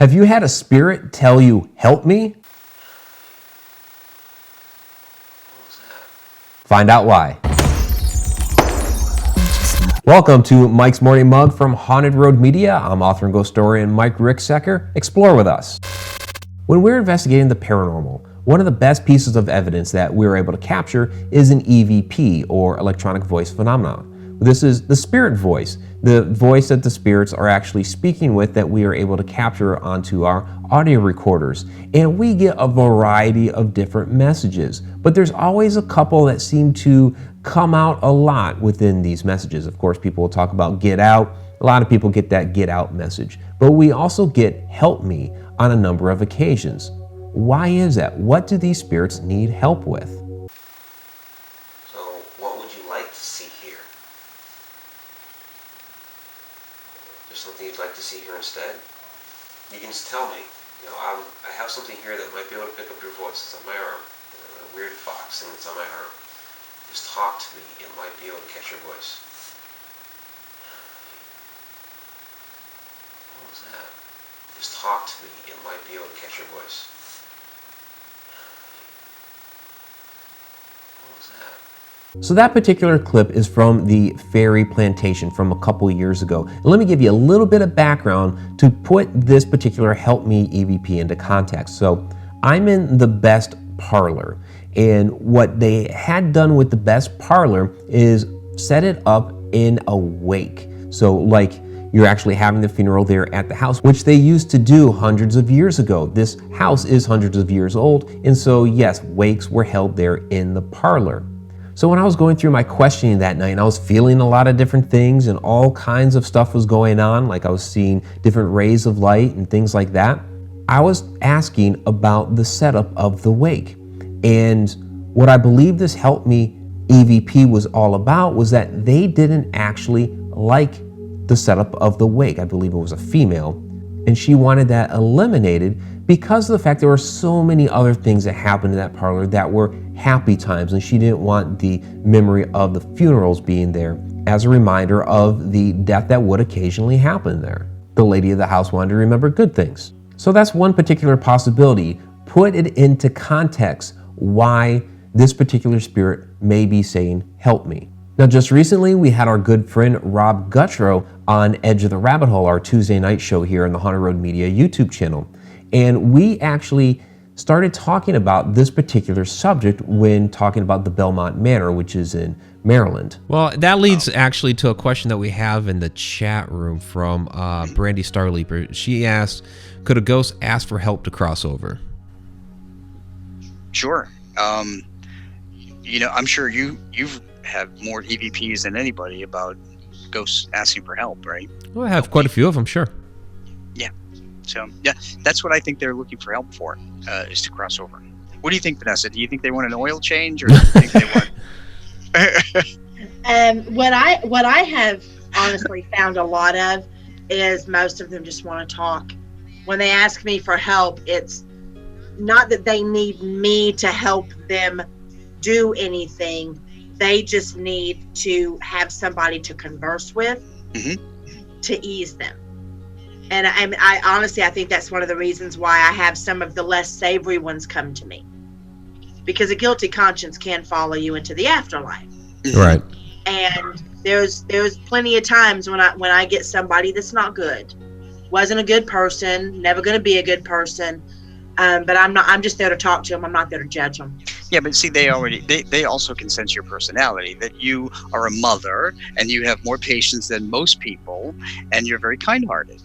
Have you had a spirit tell you, help me? What was that? Find out why. Welcome to Mike's Morning Mug from Haunted Road Media. I'm author and ghost historian Mike Ricksecker. Explore with us. When we're investigating the paranormal, one of the best pieces of evidence that we're able to capture is an EVP, or electronic voice phenomenon. This is the spirit voice, the voice that the spirits are actually speaking with that we are able to capture onto our audio recorders. And we get a variety of different messages, but there's always a couple that seem to come out a lot within these messages. Of course, people will talk about get out. A lot of people get that get out message, but we also get help me on a number of occasions. Why is that? What do these spirits need help with? So, what would you like to see here? There's something you'd like to see here instead? You can just tell me. I have something here that might be able to pick up your voice. It's on my arm. A weird fox thing that's on my arm. Just talk to me. It might be able to catch your voice. What was that? Just talk to me. It might be able to catch your voice. What was that? So that particular clip is from the Ferry Plantation from a couple years ago. And let me give you a little bit of background to put this particular Help Me EVP into context. So I'm in the best parlor, and what they had done with the best parlor is set it up in a wake. So like you're actually having the funeral there at the house, which they used to do hundreds of years ago. This house is hundreds of years old, and so yes, wakes were held there in the parlor. So when I was going through my questioning that night, and I was feeling a lot of different things and all kinds of stuff was going on, like I was seeing different rays of light and things like that, I was asking about the setup of the wake. And what I believe this Help Me EVP was all about was that they didn't actually like the setup of the wake. I believe it was a female, and she wanted that eliminated because of the fact there were so many other things that happened in that parlor that were happy times, and she didn't want the memory of the funerals being there as a reminder of the death that would occasionally happen there. The lady of the house wanted to remember good things. So that's one particular possibility. Put it into context why this particular spirit may be saying, help me. Now, just recently, we had our good friend Rob Gutro on Edge of the Rabbit Hole, our Tuesday night show here on the Haunted Road Media YouTube channel. And we actually started talking about this particular subject when talking about the Belmont Manor, which is in Maryland. Well, that leads actually to a question that we have in the chat room from Brandy Starleaper. She asked, could a ghost ask for help to cross over? Sure. I'm sure you've have more EVPs than anybody about ghosts asking for help, right? Well, I have quite a few of them, sure. Yeah. So, yeah, that's what I think they're looking for help for, is to cross over. What do you think, Vanessa? Do you think they want an oil change, or do you think they want... What I have honestly found a lot of is most of them just want to talk. When they ask me for help, it's not that they need me to help them do anything. They just need to have somebody to converse with to ease them. And I honestly, I think that's one of the reasons why I have some of the less savory ones come to me, because a guilty conscience can follow you into the afterlife. Right. And there's plenty of times when I get somebody that's not good, wasn't a good person, never going to be a good person. But I'm just there to talk to them. I'm not there to judge them. Yeah, but see, they also can sense your personality, that you are a mother and you have more patience than most people, and you're very kind-hearted.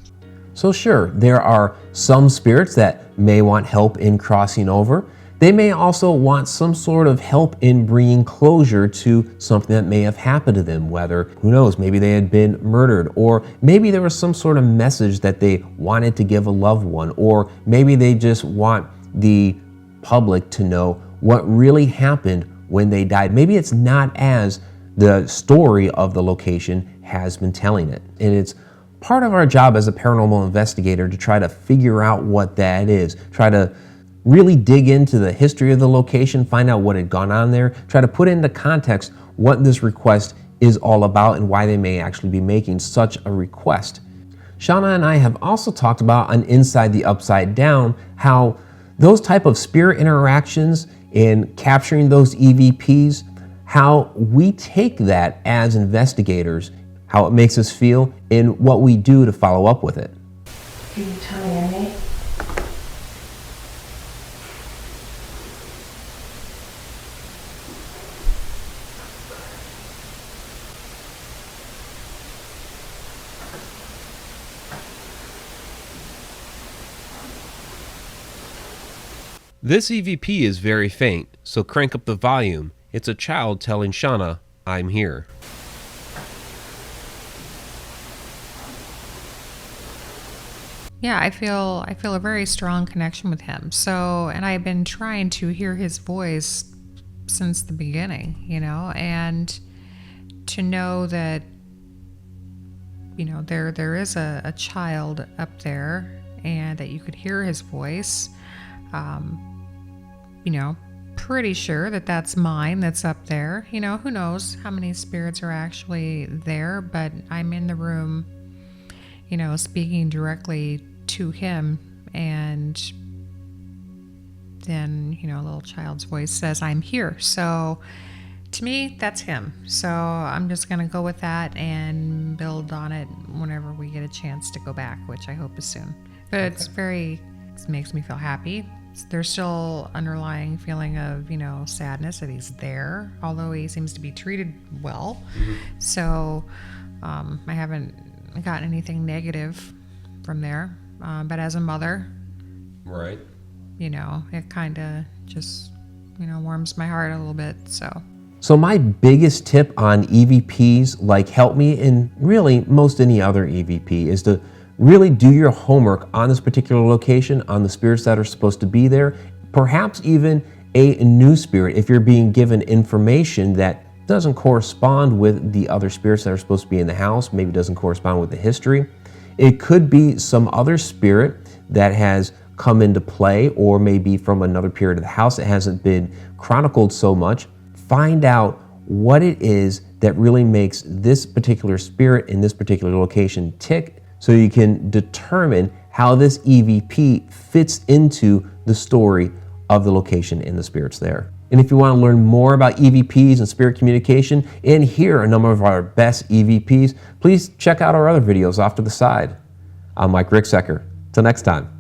So sure, there are some spirits that may want help in crossing over. They may also want some sort of help in bringing closure to something that may have happened to them, whether, who knows, maybe they had been murdered, or maybe there was some sort of message that they wanted to give a loved one, or maybe they just want the public to know what really happened when they died. Maybe it's not as the story of the location has been telling it. And it's part of our job as a paranormal investigator to try to figure out what that is, try to really dig into the history of the location, find out what had gone on there, try to put into context what this request is all about and why they may actually be making such a request. Shana and I have also talked about on Inside the Upside Down how those type of spirit interactions and capturing those EVPs, how we take that as investigators, how it makes us feel, and what we do to follow up with it. Can you tell me your name? This EVP is very faint, so crank up the volume. It's a child telling Shana, I'm here. Yeah, I feel a very strong connection with him. So, and I've been trying to hear his voice since the beginning, you know, and to know that, you know, there is a child up there and that you could hear his voice. You know, pretty sure that that's mine that's up there. You know, who knows how many spirits are actually there, but I'm in the room, you know, speaking directly to him, and then, you know, a little child's voice says, I'm here. So to me, that's him. So I'm just going to go with that and build on it whenever we get a chance to go back, which I hope is soon. But it's it makes me feel happy. There's still underlying feeling of, you know, sadness that he's there, although he seems to be treated well. So I haven't gotten anything negative from there. But as a mother, Right. you know, it kind of just, you know, warms my heart a little bit. So my biggest tip on EVPs like Help Me, and really most any other EVP, is to really do your homework on this particular location, on the spirits that are supposed to be there, perhaps even a new spirit if you're being given information that doesn't correspond with the other spirits that are supposed to be in the house, maybe doesn't correspond with the history. It could be some other spirit that has come into play, or maybe from another period of the house that hasn't been chronicled so much. Find out what it is that really makes this particular spirit in this particular location tick, so you can determine how this EVP fits into the story of the location and the spirits there. And if you want to learn more about EVPs and spirit communication and hear a number of our best EVPs, please check out our other videos off to the side. I'm Mike Ricksecker. Till next time.